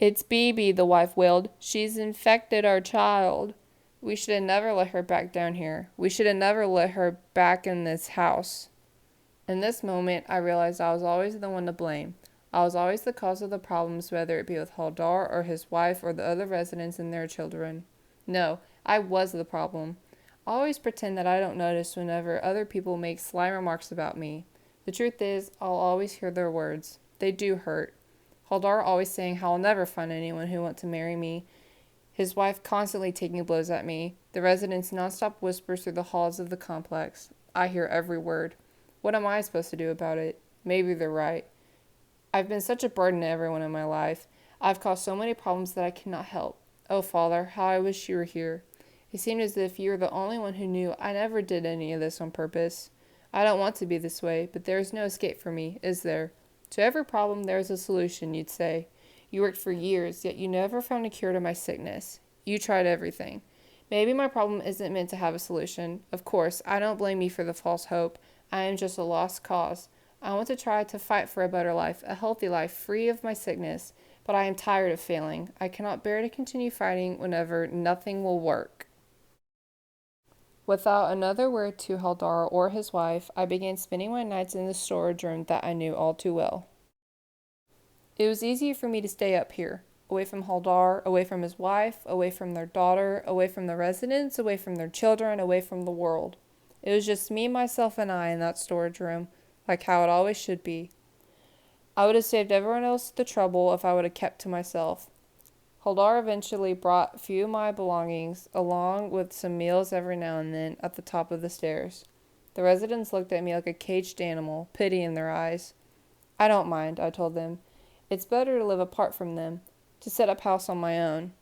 It's Bibi, the wife wailed. She's infected our child. We should have never let her back down here. We should have never let her back in this house. In this moment, I realized I was always the one to blame. I was always the cause of the problems, whether it be with Haldar or his wife or the other residents and their children. No, I was the problem. I always pretend that I don't notice whenever other people make sly remarks about me. The truth is, I'll always hear their words. They do hurt. Haldar always saying how I'll never find anyone who wants to marry me. His wife constantly taking blows at me. The residents' nonstop whispers through the halls of the complex. I hear every word. What am I supposed to do about it? Maybe they're right. I've been such a burden to everyone in my life. I've caused so many problems that I cannot help. Oh, Father, how I wish you were here. It seemed as if you were the only one who knew I never did any of this on purpose. I don't want to be this way, but there is no escape for me, is there? To every problem there is a solution, you'd say. You worked for years, yet you never found a cure to my sickness. You tried everything. Maybe my problem isn't meant to have a solution. Of course, I don't blame you for the false hope. I am just a lost cause. I want to try to fight for a better life, a healthy life, free of my sickness. But I am tired of failing. I cannot bear to continue fighting whenever nothing will work. Without another word to Haldar or his wife, I began spending my nights in the storage room that I knew all too well. It was easier for me to stay up here, away from Haldar, away from his wife, away from their daughter, away from the residents, away from their children, away from the world. It was just me, myself, and I in that storage room, like how it always should be. I would have saved everyone else the trouble if I would have kept to myself. Haldar eventually brought a few of my belongings, along with some meals every now and then, at the top of the stairs. The residents looked at me like a caged animal, pity in their eyes. I don't mind, I told them. It's better to live apart from them, to set up house on my own.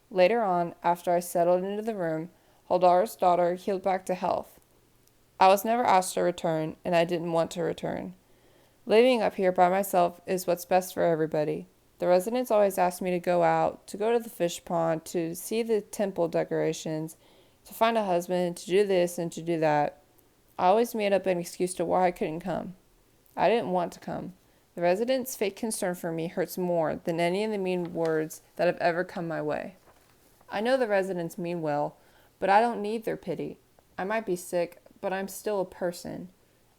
Later on, after I settled into the room, Haldar's daughter healed back to health. I was never asked to return, and I didn't want to return. Living up here by myself is what's best for everybody. The residents always ask me to go out, to go to the fish pond, to see the temple decorations, to find a husband, to do this and to do that. I always made up an excuse to why I couldn't come. I didn't want to come. The residents' fake concern for me hurts more than any of the mean words that have ever come my way. I know the residents mean well, but I don't need their pity. I might be sick, but I'm still a person.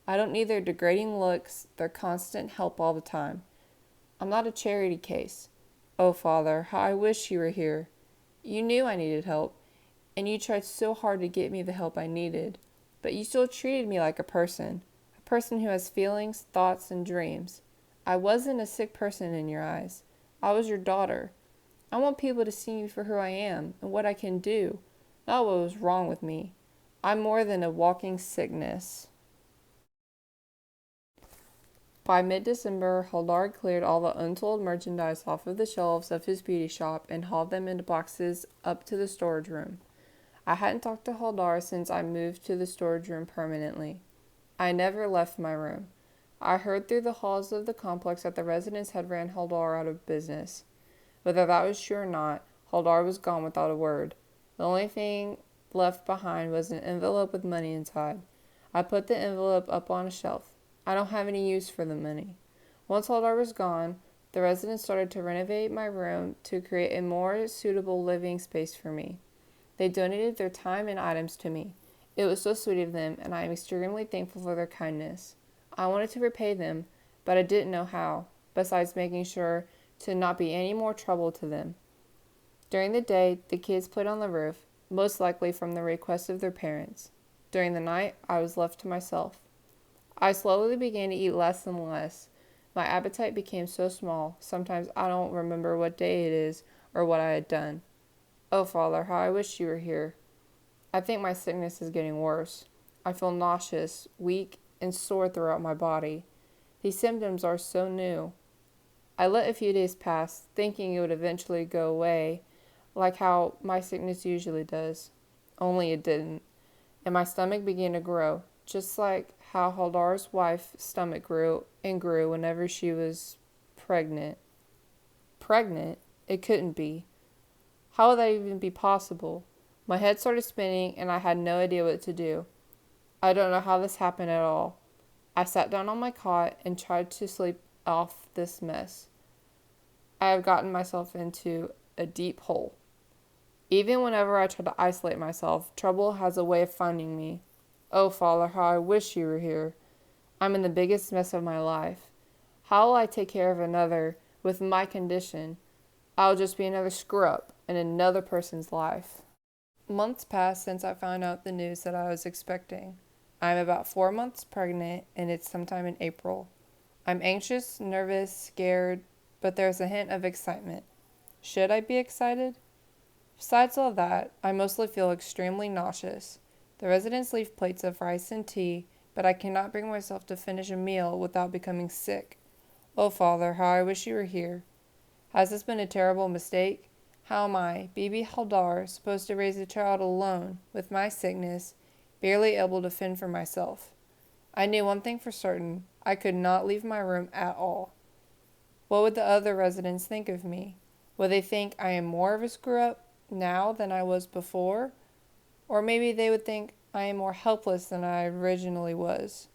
I don't need their degrading looks, their constant help all the time. I'm not a charity case. Oh, Father, how I wish you were here. You knew I needed help, and you tried so hard to get me the help I needed, but you still treated me like a person who has feelings, thoughts, and dreams. I wasn't a sick person in your eyes. I was your daughter. I want people to see me for who I am and what I can do, not what was wrong with me. I'm more than a walking sickness. By mid-December, Haldar cleared all the unsold merchandise off of the shelves of his beauty shop and hauled them into boxes up to the storage room. I hadn't talked to Haldar since I moved to the storage room permanently. I never left my room. I heard through the halls of the complex that the residents had ran Haldar out of business. Whether that was true or not, Haldar was gone without a word. The only thing left behind was an envelope with money inside. I put the envelope up on a shelf. I don't have any use for the money. Once Haldar was gone, the residents started to renovate my room to create a more suitable living space for me. They donated their time and items to me. It was so sweet of them, and I am extremely thankful for their kindness. I wanted to repay them, but I didn't know how, besides making sure to not be any more trouble to them. During the day, the kids played on the roof, most likely from the request of their parents. During the night, I was left to myself. I slowly began to eat less and less. My appetite became so small, sometimes I don't remember what day it is or what I had done. Oh, Father, how I wish you were here. I think my sickness is getting worse. I feel nauseous, weak, and sore throughout my body. These symptoms are so new. I let a few days pass, thinking it would eventually go away, like how my sickness usually does. Only it didn't. And my stomach began to grow, just like how Haldar's wife's stomach grew and grew whenever she was pregnant. Pregnant? It couldn't be. How would that even be possible? My head started spinning and I had no idea what to do. I don't know how this happened at all. I sat down on my cot and tried to sleep off this mess. I have gotten myself into a deep hole. Even whenever I try to isolate myself, trouble has a way of finding me. Oh, Father, how I wish you were here. I'm in the biggest mess of my life. How will I take care of another with my condition? I'll just be another screw-up in another person's life. Months passed since I found out the news that I was expecting. I'm about 4 months pregnant, and it's sometime in April. I'm anxious, nervous, scared, but there's a hint of excitement. Should I be excited? Besides all that, I mostly feel extremely nauseous. The residents leave plates of rice and tea, but I cannot bring myself to finish a meal without becoming sick. Oh, Father, how I wish you were here. Has this been a terrible mistake? How am I, Bibi Haldar, supposed to raise a child alone, with my sickness, barely able to fend for myself? I knew one thing for certain. I could not leave my room at all. What would the other residents think of me? Would they think I am more of a screw-up now than I was before? Or maybe they would think I am more helpless than I originally was.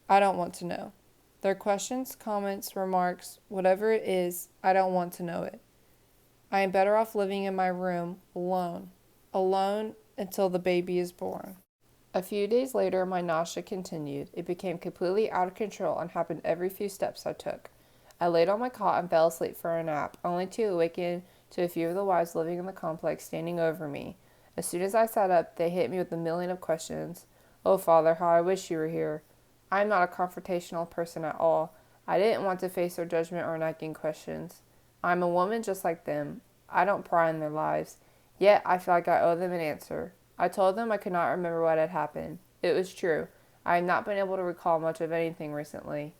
I don't want to know. Their questions, comments, remarks, whatever it is, I don't want to know it. I am better off living in my room, alone until the baby is born. A few days later, my nausea continued. It became completely out of control and happened every few steps I took. I laid on my cot and fell asleep for a nap, only to awaken to a few of the wives living in the complex standing over me. As soon as I sat up, they hit me with a million of questions. Oh, Father, how I wish you were here. I am not a confrontational person at all. I didn't want to face their judgment or nagging questions. I am a woman just like them. I don't pry in their lives. Yet I feel like I owe them an answer. I told them I could not remember what had happened. It was true. I had not been able to recall much of anything recently.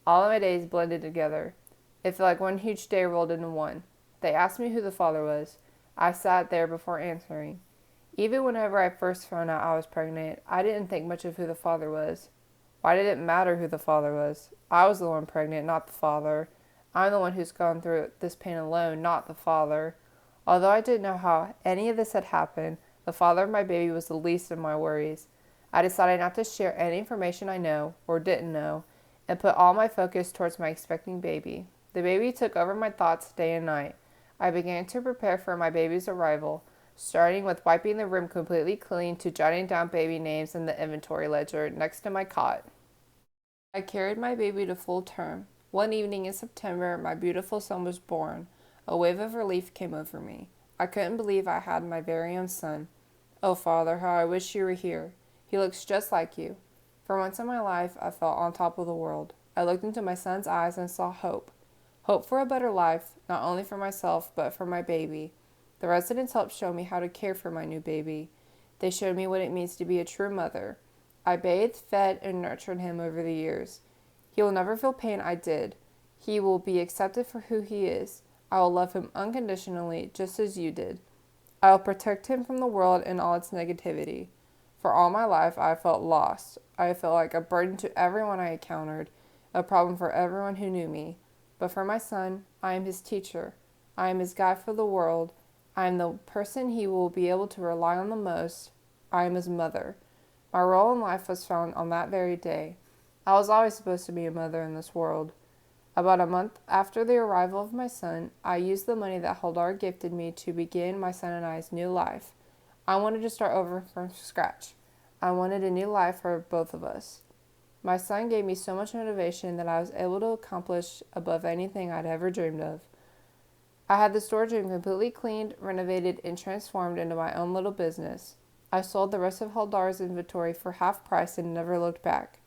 All of my days blended together. It felt like one huge day rolled into one. They asked me who the father was. I sat there before answering. Even whenever I first found out I was pregnant, I didn't think much of who the father was. Why did it matter who the father was? I was the one pregnant, not the father. I'm the one who's gone through this pain alone, not the father. Although I didn't know how any of this had happened, the father of my baby was the least of my worries. I decided not to share any information I know, or didn't know, and put all my focus towards my expecting baby. The baby took over my thoughts day and night. I began to prepare for my baby's arrival, starting with wiping the room completely clean to jotting down baby names in the inventory ledger next to my cot. I carried my baby to full term. One evening in September, my beautiful son was born. A wave of relief came over me. I couldn't believe I had my very own son. Oh, Father, how I wish you were here. He looks just like you. For once in my life, I felt on top of the world. I looked into my son's eyes and saw hope. Hope for a better life, not only for myself, but for my baby. The residents helped show me how to care for my new baby. They showed me what it means to be a true mother. I bathed, fed, and nurtured him over the years. He will never feel pain I did. He will be accepted for who he is. I will love him unconditionally, just as you did. I will protect him from the world and all its negativity. For all my life, I have felt lost. I felt like a burden to everyone I encountered, a problem for everyone who knew me. But for my son, I am his teacher. I am his guide for the world. I am the person he will be able to rely on the most. I am his mother. My role in life was found on that very day. I was always supposed to be a mother in this world. About a month after the arrival of my son, I used the money that Haldar gifted me to begin my son and I's new life. I wanted to start over from scratch. I wanted a new life for both of us. My son gave me so much motivation that I was able to accomplish above anything I'd ever dreamed of. I had the storage room completely cleaned, renovated, and transformed into my own little business. I sold the rest of Haldar's inventory for half price and never looked back.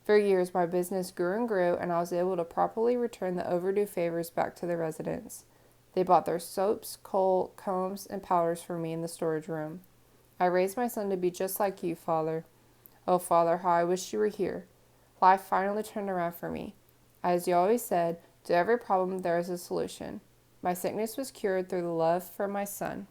For years, my business grew and grew, and I was able to properly return the overdue favors back to the residents. They bought their soaps, coal, combs, and powders for me in the storage room. I raised my son to be just like you, Father. Oh, Father, how I wish you were here. Life finally turned around for me. As you always said, to every problem there is a solution. My sickness was cured through the love for my son.